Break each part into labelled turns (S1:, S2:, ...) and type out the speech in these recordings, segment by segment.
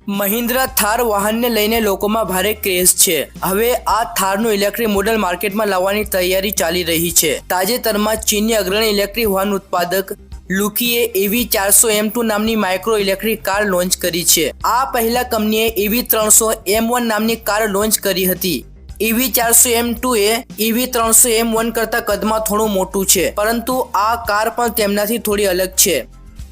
S1: મહિન્દ્રા થાર વાહનને લઈને લોકોમાં ભારે ક્રેઝ છે। હવે આ થારનું ઇલેક્ટ્રિક મોડેલ માર્કેટમાં લાવવાની તૈયારી ચાલી રહી છે। તાજેતરમાં ચીનની અગ્રણી ઇલેક્ટ્રિક વાહન ઉત્પાદક લુકીએ EV400 નામની માઇક્રો ઇલેક્ટ્રિક કાર લોન્ચ કરી છે। આ પહેલા કંપનીએ EV300 M1 નામની કાર લોન્ચ કરી હતી। EV400 M2 એ EV300 M1 કરતા કદમાં થોડું મોટું છે, પરંતુ આ કાર પણ તેમનાથી થોડી અલગ છે।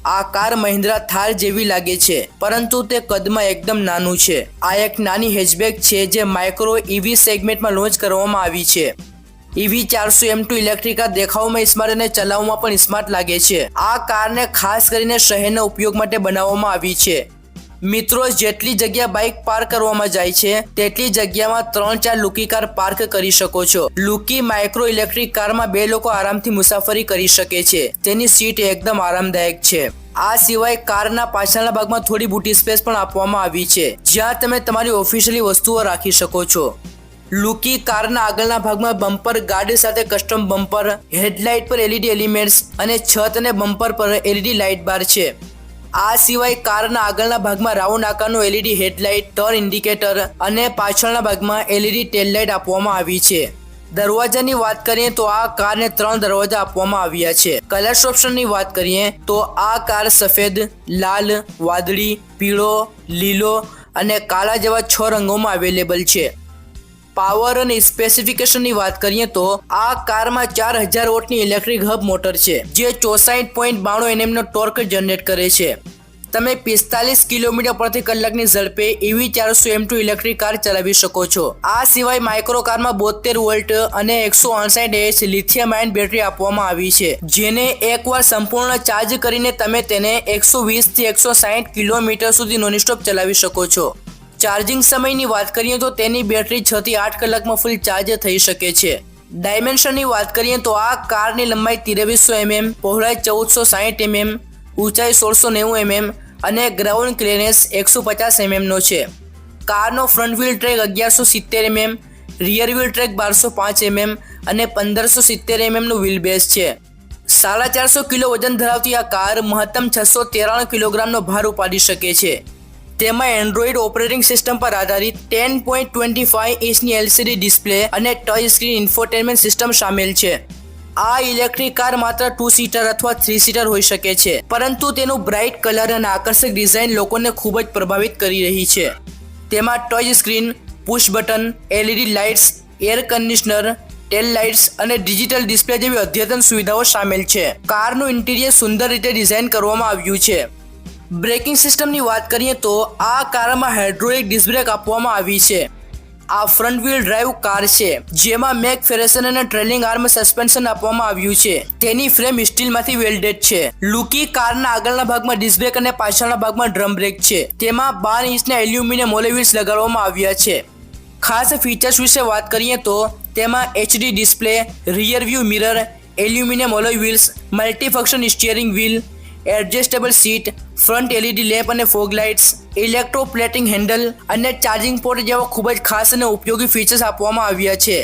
S1: આ કાર મહિન્દ્રા થાર જેવી લાગે છે, પરંતુ તે કદમાં એકદમ નાનું છે। આ એક નાની હેચબેક છે જે માઇક્રો EV સેગમેન્ટમાં લોન્ચ કરવામાં આવી છે। EV400 M2 ઇલેક્ટ્રિક કાર દેખાવમાં સ્માર્ટ અને ચલાવવામાં પણ સ્માર્ટ લાગે છે। આ કારને ખાસ કરીને શહેરના ઉપયોગ માટે બનાવવામાં આવી છે। મિત્રો, જેટલી જગ્યા બાઇક પાર્ક કરવામાં જાય છે તેટલી જગ્યામાં 3-4 લુકી કાર પાર્ક કરી શકો છો। લુકી માઇક્રો ઇલેક્ટ્રિક કારમાં 2 લોકો આરામથી મુસાફરી કરી શકે છે। તેની સીટ એકદમ આરામદાયક છે। આ સિવાય કારના પાછળના ભાગમાં થોડી બૂટી સ્પેસ પણ આપવામાં આવી છે, જ્યાં તમે તમારી ઓફિશિયલી વસ્તુઓ રાખી શકો છો। લુકી કારના આગળના ભાગમાં બમ્પર ગાર્ડ સાથે કસ્ટમ બમ્પર, હેડલાઇટ પર LED એલિમેન્ટ્સ અને છત અને બમ્પર પર LED લાઇટ બાર છે। આ સિવાય કારના આગળના ભાગમાં રાઉન્ડ આકારનું LED હેડલાઇટ, ટર્ન ઇન્ડિકેટર અને પાછળના ભાગમાં LED ટેલ લાઇટ આપવામાં આવી છે। દરવાજાની વાત કરીએ તો આ કારને 3 દરવાજા આપવામાં આવ્યા છે। કલર્સ ઓપ્શનની વાત કરીએ તો આ કાર સફેદ, લાલ, વાદળી, પીળો, લીલો અને કાળા જેવા 6 રંગોમાં અવેલેબલ છે। પાવર અને સ્પેસિફિકેશનની વાત કરીએ તો આ કારમાં 4000 વોટની ઇલેક્ટ્રિક હબ મોટર છે, જે 64.92 Nm નો ટોર્ક જનરેટ કરે છે। તમે 45 કિલોમીટર પ્રતિ કલાકની ઝડપે EV400 M2 ઇલેક્ટ્રિક કાર ચલાવી શકો છો। આ સિવાય માઇક્રો કારમાં 72 વોલ્ટ અને 168 Ah લિથિયમ આયન બેટરી આપવામાં આવી છે, જેને એકવાર સંપૂર્ણ ચાર્જ કરીને તમે તેને 120 થી 160 કિલોમીટર સુધી નોનસ્ટોપ ચલાવી શકો છો। ચાર્જિંગ સમયની વાત કરીએ તો તેની બેટરી 6 થી 8 કલાકમાં ફૂલ ચાર્જ થઈ શકે છે। ડાયમેન્શનની વાત કરીએ તો આ કારની લંબાઈ 2300 mm, પહોળાઈ 1460 mm, ઊંચાઈ 1690 mm અને ગ્રાઉન્ડ ક્લિયરન્સ 150 mm નો છે। કારનો front wheel track 1170 mm, rear wheel track 1205 mm અને 1570 mm નું વ્હીલ બેઝ છે। 450 કિલો વજન ધરાવતી આ કાર મહત્તમ 693 કિલોગ્રામનો ભાર ઉપાડી શકે છે। તેમાં એન્ડ્રોઇડ ઓપરેટિંગ સિસ્ટમ પર આધારિત 10.25 ઇંચની LCD ડિસ્પ્લે અને ટચ સ્ક્રીન ઇન્ફોટેનમેન્ટ સિસ્ટમ સામેલ છે। આ ઇલેક્ટ્રિક કાર માત્ર 2 સીટર અથવા 3 સીટર હોઈ શકે છે, પરંતુ તેનું બ્રાઇટ કલર અને આકર્ષક ડિઝાઇન લોકોને ખૂબ જ પ્રભાવિત કરી રહી છે। તેમાં touch screen, push button, LED lights, air conditioner, tail lights અને ડિજિટલ ડિસ્પ્લે જેવી અદ્યતન સુવિધાઓ સામેલ છે। કારનું ઇન્ટિરિયર સુંદર રીતે ડિઝાઇન કરવામાં આવ્યું છે। બ્રેકિંગ સિસ્ટમની વાત કરીએ તો આ કારમાં હાઇડ્રોલિક ડિસ્ક બ્રેક આપવામાં આવી છે। આ ફ્રન્ટ વ્હીલ ડ્રાઇવ કાર છે, જેમાં મેક ફેરેશન અને ટ્રેલિંગ આર્મ સસ્પેન્શન આપવામાં આવ્યું છે। તેની ફ્રેમ સ્ટીલમાંથી વેલ્ડેડ છે। લુકી કારના આગળના ભાગમાં ડિસ્ક બ્રેક અને પાછળના ભાગમાં ડ્રમ બ્રેક છે। તેમાં 12 ઇંચના એલ્યુમિનિયમ એલોય વ્હીલ્સ લગાડવામાં આવ્યા છે। ખાસ ફીચર્સ વિશે વાત કરીએ તો તેમાં HD display, rear view mirror, aluminium alloy wheels, multifunction steering wheel, adjustable seat, front LED lamp અને ફોગ લાઇટ્સ, ઇલેક્ટ્રોપ્લેટિંગ હેન્ડલ અને ચાર્જિંગ પોર્ટ જેવા ખૂબ જ ખાસ અને ઉપયોગી ફીચર્સ આપવામાં આવ્યા છે।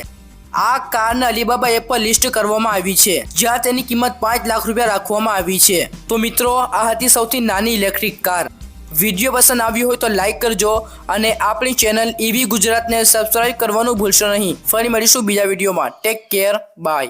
S1: આ કારને અલીબાબા એપ પર લિસ્ટ કરવામાં આવી છે, જ્યાં તેની કિંમત 5 લાખ રૂપિયા રાખવામાં આવી છે। તો મિત્રો, આ હતી સૌથી નાની ઇલેક્ટ્રિક કાર। વિડીયો પસંદ આવ્યો હોય તો લાઇક કરજો અને આપણી ચેનલ EV ગુજરાતને સબસ્ક્રાઇબ કરવાનું ભૂલશો નહીં। ફરી મળીશું બીજા વિડીયોમાં। Take care, by.